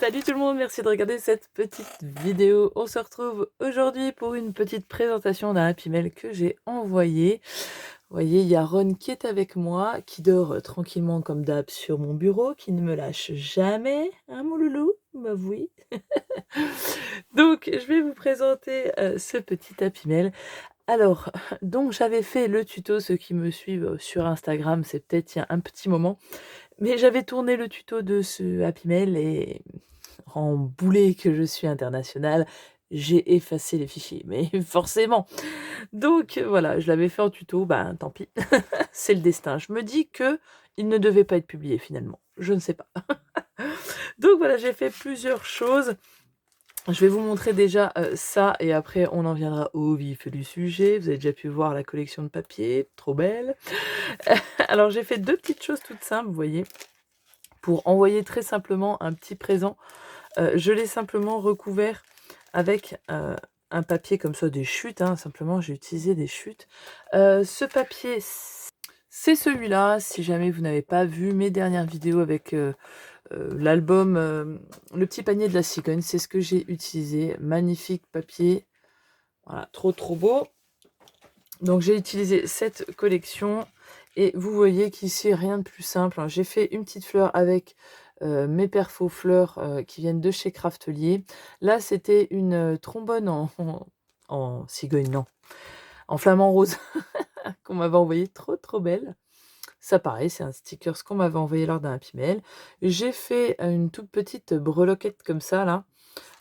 Salut tout le monde, merci de regarder cette petite vidéo. On se retrouve aujourd'hui pour une petite présentation d'un Happy Mail que j'ai envoyé. Vous voyez, il y a Ron qui est avec moi, qui dort tranquillement comme d'hab sur mon bureau, qui ne me lâche jamais, hein mon loulou, m'avoue. Donc, je vais vous présenter ce petit Happy Mail. Alors, donc j'avais fait le tuto, ceux qui me suivent sur Instagram, c'est peut-être il y a un petit moment, mais j'avais tourné le tuto de ce Happy Mail et en boulet que je suis internationale, j'ai effacé les fichiers, mais forcément. Donc voilà, je l'avais fait en tuto, ben tant pis, c'est le destin. Je me dis que il ne devait pas être publié finalement, je ne sais pas. Donc voilà, j'ai fait plusieurs choses. Je vais vous montrer déjà ça et après on en viendra au vif du sujet. Vous avez déjà pu voir la collection de papier, trop belle. Alors j'ai fait deux petites choses toutes simples, vous voyez, pour envoyer très simplement un petit présent. Je l'ai simplement recouvert avec un papier comme ça, des chutes, hein, simplement j'ai utilisé des chutes. Ce papier, c'est celui-là, si jamais vous n'avez pas vu mes dernières vidéos avec l'album Le petit panier de la cigogne, c'est ce que j'ai utilisé, magnifique papier, voilà, trop beau. Donc j'ai utilisé cette collection et vous voyez qu'ici rien de plus simple, hein. J'ai fait une petite fleur avec mes perfos fleurs qui viennent de chez Craftelier. Là c'était une trombone en cigogne, non, en flamant rose qu'on m'avait envoyé, trop belle. Ça pareil, c'est un sticker qu'on m'avait envoyé lors d'un Happy Mail. J'ai fait une toute petite breloquette comme ça là.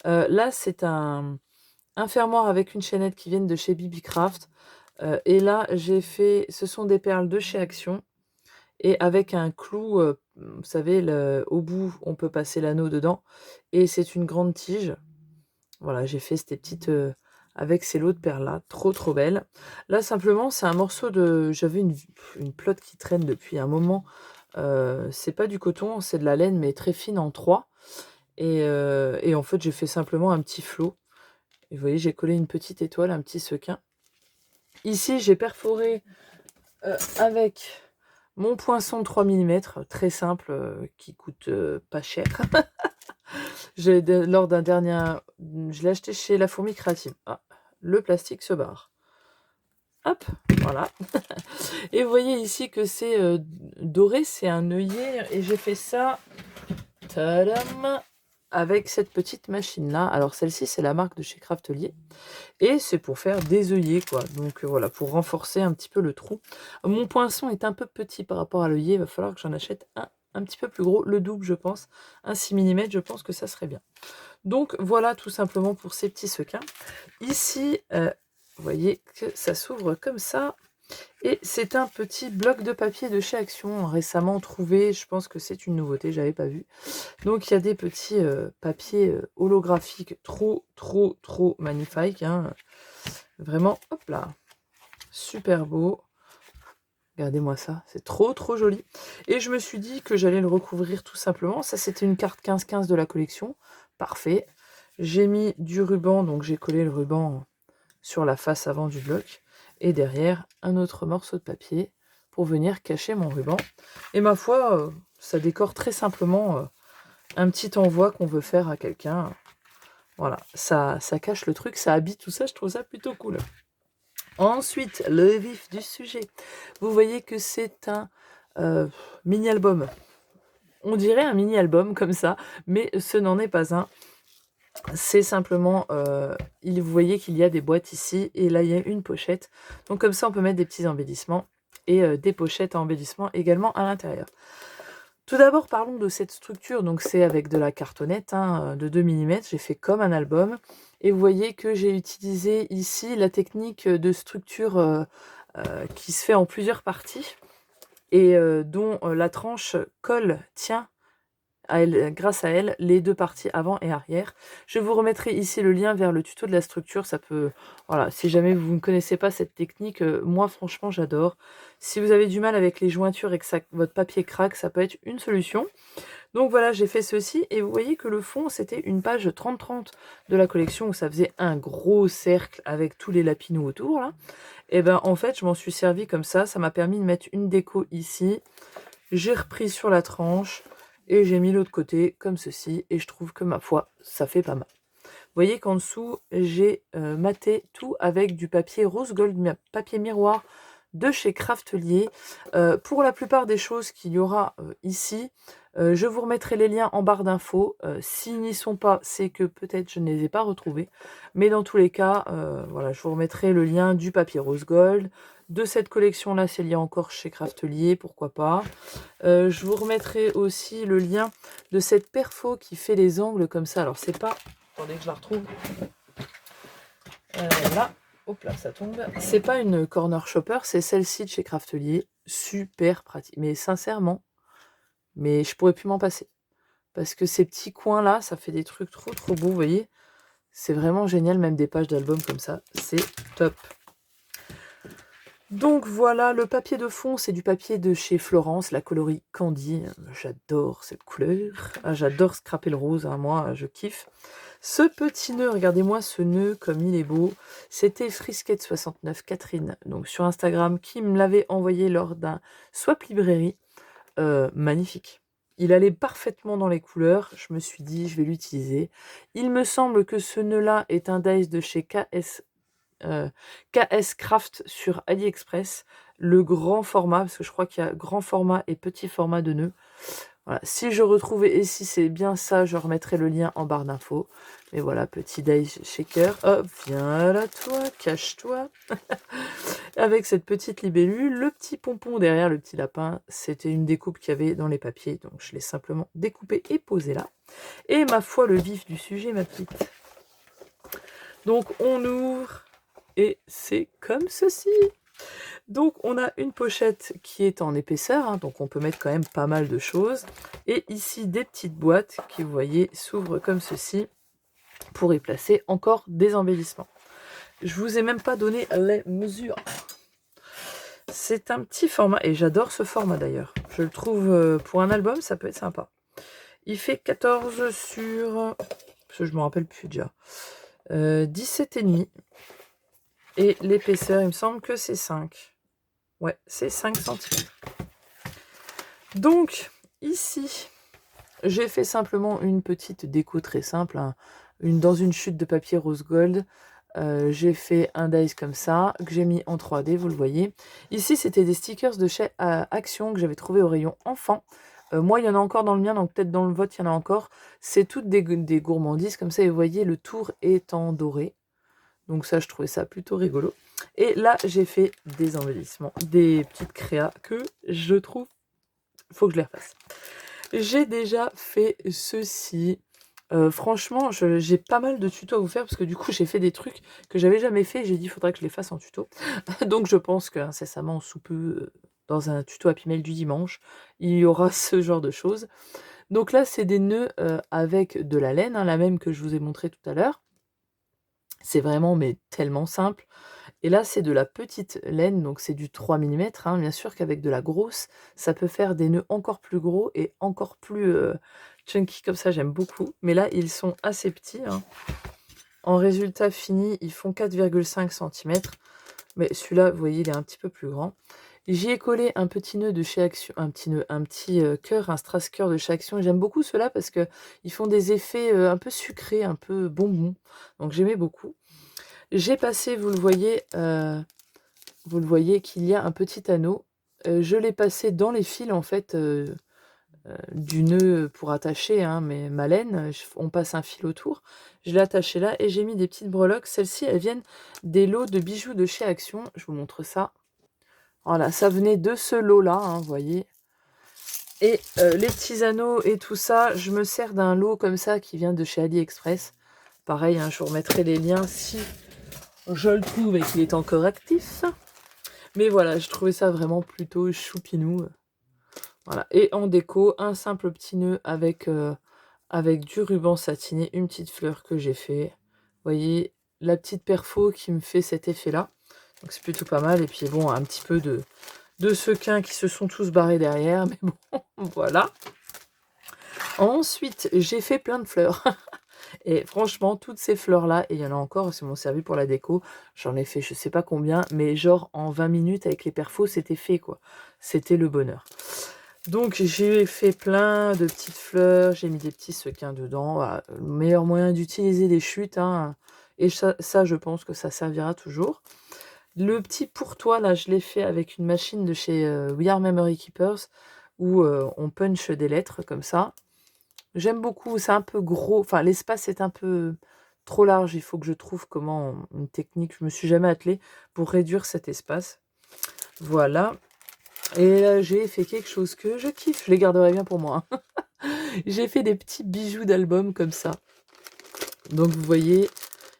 Là c'est un fermoir avec une chaînette qui viennent de chez Bibi Craft. Et là j'ai fait, ce sont des perles de chez Action. Et avec un clou, vous savez, au bout, on peut passer l'anneau dedans. Et c'est une grande tige. Voilà, j'ai fait ces petites... avec ces lots de perles-là. Trop belle. Là, simplement, c'est un morceau de... J'avais une pelote qui traîne depuis un moment. C'est pas du coton, c'est de la laine, mais très fine en 3. Et en fait, j'ai fait simplement un petit flot. Et vous voyez, j'ai collé une petite étoile, un petit sequin. Ici, j'ai perforé avec... mon poinçon de 3 mm, très simple, qui coûte pas cher. Lors d'un dernier... Je l'ai acheté chez La Fourmi Créative. Ah, le plastique se barre. Hop, voilà. Et vous voyez ici que c'est doré, c'est un œillet. Et j'ai fait ça, tadam, avec cette petite machine-là. Alors celle-ci, c'est la marque de chez Craftelier. Et c'est pour faire des œillets, quoi. Donc voilà, pour renforcer un petit peu le trou. Mon poinçon est un peu petit par rapport à l'œillet. Il va falloir que j'en achète un petit peu plus gros, le double, je pense. Un 6 mm, je pense que ça serait bien. Donc voilà, tout simplement pour ces petits sequins. Ici, vous voyez que ça s'ouvre comme ça. Et c'est un petit bloc de papier de chez Action, récemment trouvé. Je pense que c'est une nouveauté, j'avais pas vu. Donc il y a des petits papiers holographiques trop magnifiques, hein. Vraiment, hop là, super beau. Regardez-moi ça, c'est trop joli. Et je me suis dit que j'allais le recouvrir tout simplement. Ça, c'était une carte 15-15 de la collection. Parfait. J'ai mis du ruban, donc j'ai collé le ruban sur la face avant du bloc. Et derrière, un autre morceau de papier pour venir cacher mon ruban. Et ma foi, ça décore très simplement un petit envoi qu'on veut faire à quelqu'un. Voilà, ça cache le truc, ça habille tout ça, je trouve ça plutôt cool. Ensuite, le vif du sujet. Vous voyez que c'est un mini-album. On dirait un mini-album comme ça, mais ce n'en est pas un. C'est simplement, vous voyez qu'il y a des boîtes ici, et là il y a une pochette. Donc comme ça, on peut mettre des petits embellissements, et des pochettes à embellissement également à l'intérieur. Tout d'abord, parlons de cette structure. Donc c'est avec de la cartonnette, hein, de 2 mm. J'ai fait comme un album. Et vous voyez que j'ai utilisé ici la technique de structure qui se fait en plusieurs parties et dont la tranche tient grâce à elle les deux parties avant et arrière. Je vous remettrai ici le lien vers le tuto de la structure. Ça peut, voilà, si jamais vous ne connaissez pas cette technique, moi franchement j'adore. Si vous avez du mal avec les jointures et que votre papier craque, ça peut être une solution. Donc voilà, j'ai fait ceci et vous voyez que le fond, c'était une page 30-30 de la collection où ça faisait un gros cercle avec tous les lapinous autour là. Et ben en fait, je m'en suis servi comme ça m'a permis de mettre une déco ici. J'ai repris sur la tranche Et j'ai mis l'autre côté comme ceci, et je trouve que ma foi, ça fait pas mal. Vous voyez qu'en dessous, j'ai maté tout avec du papier rose gold, papier miroir de chez Craftelier. Pour la plupart des choses qu'il y aura ici, je vous remettrai les liens en barre d'infos. S'ils n'y sont pas, c'est que peut-être je ne les ai pas retrouvés. Mais dans tous les cas, voilà, je vous remettrai le lien du papier rose gold, de cette collection-là, s'il y a encore chez Craftelier, pourquoi pas. Je vous remettrai aussi le lien de cette perfo qui fait les angles comme ça. Alors, c'est pas... Attendez que je la retrouve. Là, hop là, ça tombe. C'est pas une corner shopper, c'est celle-ci de chez Craftelier. Super pratique. Mais sincèrement, mais je pourrais plus m'en passer. Parce que ces petits coins-là, ça fait des trucs trop trop beaux, vous voyez. C'est vraiment génial, même des pages d'album comme ça. C'est top. Donc voilà, le papier de fond, c'est du papier de chez Florence, la coloris Candy. J'adore cette couleur. Ah, j'adore scraper le rose, hein, moi, je kiffe. Ce petit nœud, regardez-moi ce nœud comme il est beau. C'était Frisquette69 Catherine, donc sur Instagram, qui me l'avait envoyé lors d'un swap librairie. Magnifique. Il allait parfaitement dans les couleurs. Je me suis dit, je vais l'utiliser. Il me semble que ce nœud-là est un dice de chez KS Craft sur AliExpress, le grand format, parce que je crois qu'il y a grand format et petit format de nœud. Voilà. Si je retrouvais, et si c'est bien ça, je remettrai le lien en barre d'infos. Mais voilà, petit die shaker. Hop, viens là toi, cache-toi. Avec cette petite libellule, le petit pompon derrière, le petit lapin, c'était une découpe qu'il y avait dans les papiers, donc je l'ai simplement découpé et posé là. Et ma foi, le vif du sujet, ma petite. Donc on ouvre... Et c'est comme ceci. Donc on a une pochette qui est en épaisseur, hein, donc on peut mettre quand même pas mal de choses. Et ici des petites boîtes qui, vous voyez, s'ouvrent comme ceci pour y placer encore des embellissements. Je vous ai même pas donné les mesures. C'est un petit format, et j'adore ce format d'ailleurs. Je le trouve, pour un album, ça peut être sympa. Il fait 14 sur... Parce que je me rappelle plus déjà. 17,5. Et l'épaisseur, il me semble que c'est 5. Ouais, c'est 5 cm. Donc, ici, j'ai fait simplement une petite déco très simple. Hein, dans une chute de papier rose gold. J'ai fait un dice comme ça, que j'ai mis en 3D, vous le voyez. Ici, c'était des stickers de chez Action que j'avais trouvé au rayon enfant. Moi, il y en a encore dans le mien, donc peut-être dans le vôtre, il y en a encore. C'est toutes des gourmandises comme ça. Et vous voyez, le tour est en doré. Donc ça, je trouvais ça plutôt rigolo. Et là, j'ai fait des embellissements, des petites créas que je trouve... Faut que je les refasse. J'ai déjà fait ceci. Franchement, j'ai pas mal de tutos à vous faire parce que du coup, j'ai fait des trucs que j'avais jamais fait. J'ai dit, il faudrait que je les fasse en tuto. Donc je pense qu'incessamment, sous peu, dans un tuto Happy Mail du dimanche, il y aura ce genre de choses. Donc là, c'est des nœuds avec de la laine, hein, la même que je vous ai montré tout à l'heure. C'est vraiment, mais tellement simple. Et là, c'est de la petite laine, donc c'est du 3 mm. Hein. Bien sûr qu'avec de la grosse, ça peut faire des nœuds encore plus gros et encore plus chunky comme ça, j'aime beaucoup. Mais là, ils sont assez petits. Hein. En résultat fini, ils font 4,5 cm. Mais celui-là, vous voyez, il est un petit peu plus grand. J'y ai collé un petit nœud de chez Action, un petit cœur, un strass cœur de chez Action. J'aime beaucoup ceux-là parce qu'ils font des effets un peu sucrés, un peu bonbons. Donc j'aimais beaucoup. J'ai passé, vous le voyez qu'il y a un petit anneau. Je l'ai passé dans les fils en fait du nœud pour attacher mais ma laine. On passe un fil autour. Je l'ai attaché là et j'ai mis des petites breloques. Celles-ci, elles viennent des lots de bijoux de chez Action. Je vous montre ça. Voilà, ça venait de ce lot-là, hein, vous voyez. Et les petits anneaux et tout ça, je me sers d'un lot comme ça qui vient de chez AliExpress. Pareil, hein, je vous remettrai les liens si je le trouve et qu'il est encore actif. Mais voilà, je trouvais ça vraiment plutôt choupinou. Voilà. Et en déco, un simple petit nœud avec du ruban satiné, une petite fleur que j'ai fait. Vous voyez, la petite perfo qui me fait cet effet-là. Donc c'est plutôt pas mal. Et puis bon, un petit peu de sequins qui se sont tous barrés derrière. Mais bon, voilà. Ensuite, j'ai fait plein de fleurs. Et franchement, toutes ces fleurs-là, et il y en a encore, c'est m'ont servi pour la déco. J'en ai fait je sais pas combien, mais genre en 20 minutes avec les perfos, c'était fait quoi. C'était le bonheur. Donc j'ai fait plein de petites fleurs, j'ai mis des petits sequins dedans. Voilà, le meilleur moyen d'utiliser les chutes, hein, et ça, je pense que ça servira toujours. Le petit pourtour, là, je l'ai fait avec une machine de chez We Are Memory Keepers, où on punch des lettres comme ça. J'aime beaucoup, c'est un peu gros, enfin l'espace est un peu trop large, il faut que je trouve comment, une technique, je me suis jamais attelée pour réduire cet espace. Voilà. Et là, j'ai fait quelque chose que je kiffe, je les garderai bien pour moi, hein. J'ai fait des petits bijoux d'album comme ça. Donc vous voyez,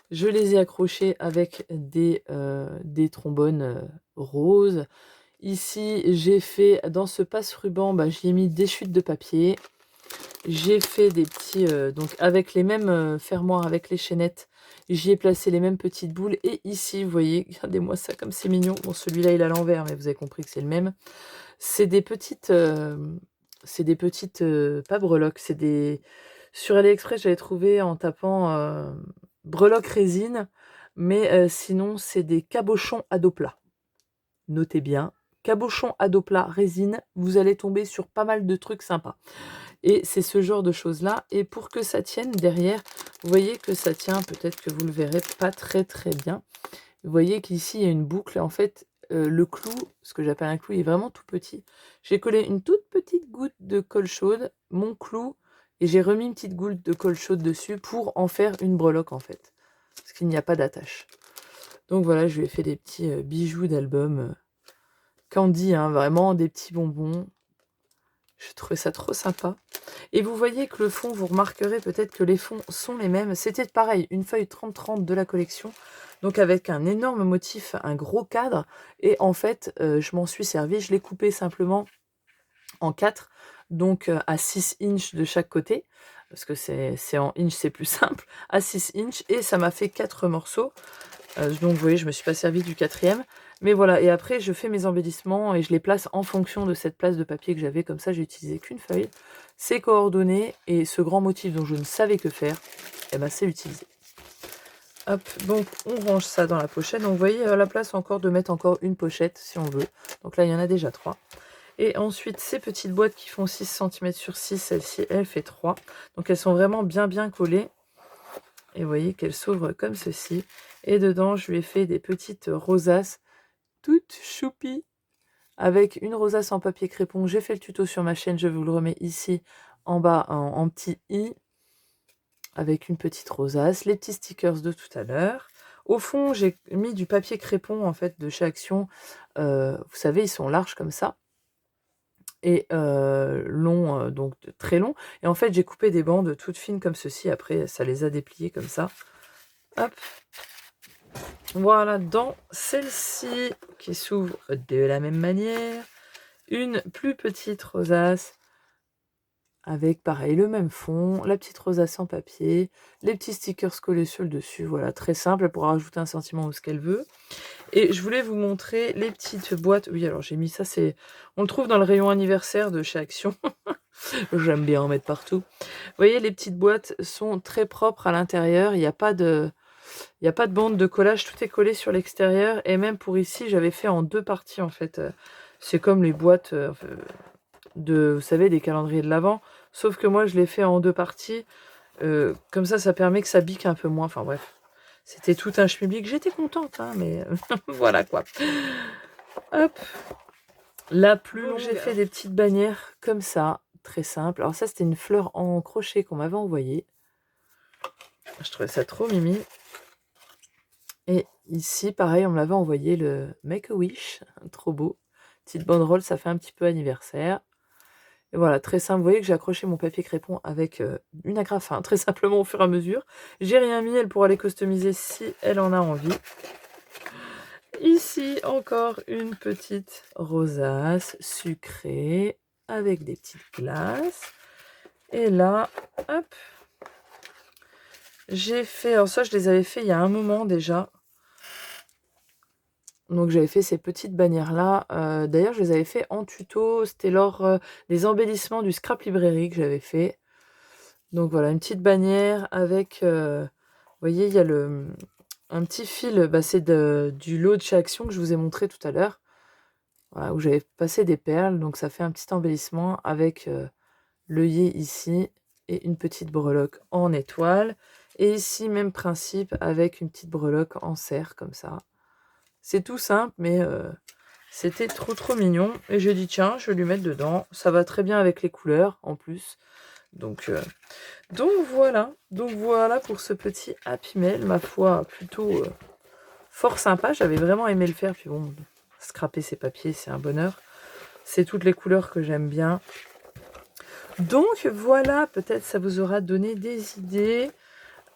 je les ai accrochés avec des trombones roses. Ici, j'ai fait, dans ce passe-ruban, bah, j'y ai mis des chutes de papier. J'ai fait des petits, donc avec les mêmes fermoirs, avec les chaînettes, j'y ai placé les mêmes petites boules. Et ici, vous voyez, regardez-moi ça comme c'est mignon. Bon, celui-là, il est à l'envers, mais vous avez compris que c'est le même. C'est des petites, pas breloques, c'est des... Sur AliExpress, j'avais trouvé en tapant breloques résine, mais sinon, c'est des cabochons à dos plat. Notez bien, cabochon à dos plat résine, vous allez tomber sur pas mal de trucs sympas. Et c'est ce genre de choses-là. Et pour que ça tienne derrière, vous voyez que ça tient, peut-être que vous le verrez pas très très bien. Vous voyez qu'ici, il y a une boucle. En fait, le clou, ce que j'appelle un clou, il est vraiment tout petit. J'ai collé une toute petite goutte de colle chaude, mon clou, et j'ai remis une petite goutte de colle chaude dessus pour en faire une breloque, en fait. Parce qu'il n'y a pas d'attache. Donc voilà, je lui ai fait des petits bijoux d'album. Candy, hein, vraiment des petits bonbons. Je trouvais ça trop sympa. Et vous voyez que le fond, vous remarquerez peut-être que les fonds sont les mêmes. C'était pareil, une feuille 30-30 de la collection. Donc avec un énorme motif, un gros cadre. Et en fait, je m'en suis servi. Je l'ai coupé simplement en 4. Donc à 6 inches de chaque côté. Parce que c'est en inch, c'est plus simple. À 6 inches. Et ça m'a fait 4 morceaux. Donc vous voyez, je me suis pas servi du 4e. Mais voilà, et après je fais mes embellissements et je les place en fonction de cette place de papier que j'avais. Comme ça, j'ai utilisé qu'une feuille, ces coordonnées et ce grand motif dont je ne savais que faire, et ben c'est utilisé. Hop, donc on range ça dans la pochette. Donc vous voyez, la place encore de mettre encore une pochette si on veut. Donc là, il y en a déjà 3. Et ensuite, ces petites boîtes qui font 6 cm sur 6, celle-ci, elle fait 3. Donc elles sont vraiment bien collées. Et vous voyez qu'elles s'ouvrent comme ceci. Et dedans, je lui ai fait des petites rosaces toutes choupies avec une rosace en papier crépon. J'ai fait le tuto sur ma chaîne, je vous le remets ici en bas en petit i avec une petite rosace, les petits stickers de tout à l'heure. Au fond, j'ai mis du papier crépon en fait de chez Action. Vous savez, ils sont larges comme ça et longs, donc très longs. Et en fait, j'ai coupé des bandes toutes fines comme ceci. Après, ça les a dépliées comme ça. Hop. Voilà, dans celle-ci, qui s'ouvre de la même manière, une plus petite rosace, avec pareil, le même fond, la petite rosace en papier, les petits stickers collés sur le dessus, voilà, très simple, elle pourra rajouter un sentiment ou ce qu'elle veut. Et je voulais vous montrer les petites boîtes, oui alors j'ai mis ça, on le trouve dans le rayon anniversaire de chez Action, j'aime bien en mettre partout. Vous voyez, les petites boîtes sont très propres à l'intérieur, il n'y a pas de bande de collage, tout est collé sur l'extérieur. Et même pour ici, j'avais fait en 2 parties en fait. C'est comme les boîtes vous savez, des calendriers de l'Avent. Sauf que moi, je l'ai fait en 2 parties. Comme ça permet que ça bique un peu moins. Enfin bref, c'était tout un schmilblick. J'étais contente, hein, mais voilà quoi. Hop. La plus longue, j'ai fait des petites bannières comme ça, très simple. Alors ça, c'était une fleur en crochet qu'on m'avait envoyée. Je trouvais ça trop mimi. Et ici, pareil, on me l'avait envoyé le Make-A-Wish, trop beau. Petite banderole, ça fait un petit peu anniversaire. Et voilà, très simple. Vous voyez que j'ai accroché mon papier crépon avec une agrafe, hein, très simplement au fur et à mesure. J'ai rien mis, elle pourra les customiser si elle en a envie. Ici, encore une petite rosace sucrée avec des petites glaces. Et là, hop, j'ai fait... Alors ça, je les avais fait il y a un moment déjà. Donc j'avais fait ces petites bannières-là. D'ailleurs, je les avais fait en tuto. C'était lors des embellissements du Scrap Librairie que j'avais fait. Donc voilà, une petite bannière avec... vous voyez, il y a un petit fil. Bah, c'est du lot de chez Action que je vous ai montré tout à l'heure. voilà, où j'avais passé des perles, donc ça fait un petit embellissement avec l'œillet ici et une petite breloque en étoile. Et ici, même principe avec une petite breloque en cerf, comme ça. C'est tout simple, mais c'était trop mignon. Et j'ai dit, tiens, je vais lui mettre dedans. Ça va très bien avec les couleurs, en plus. Donc voilà. Donc voilà pour ce petit Happy Mail, ma foi, plutôt fort sympa. J'avais vraiment aimé le faire. Puis bon, scraper ces papiers, c'est un bonheur. C'est toutes les couleurs que j'aime bien. Donc voilà, peut-être ça vous aura donné des idées.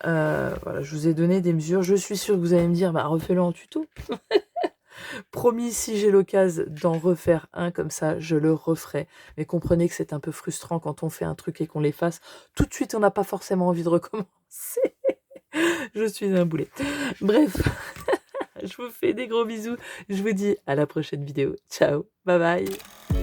Voilà, je vous ai donné des mesures. Je suis sûre que vous allez me dire, bah refais-le en tuto. Promis, si j'ai l'occasion d'en refaire un comme ça, je le referai. Mais comprenez que c'est un peu frustrant quand on fait un truc et qu'on l'efface. Tout de suite, on n'a pas forcément envie de recommencer. Je suis un boulet. Bref, je vous fais des gros bisous. Je vous dis à la prochaine vidéo. Ciao, bye bye.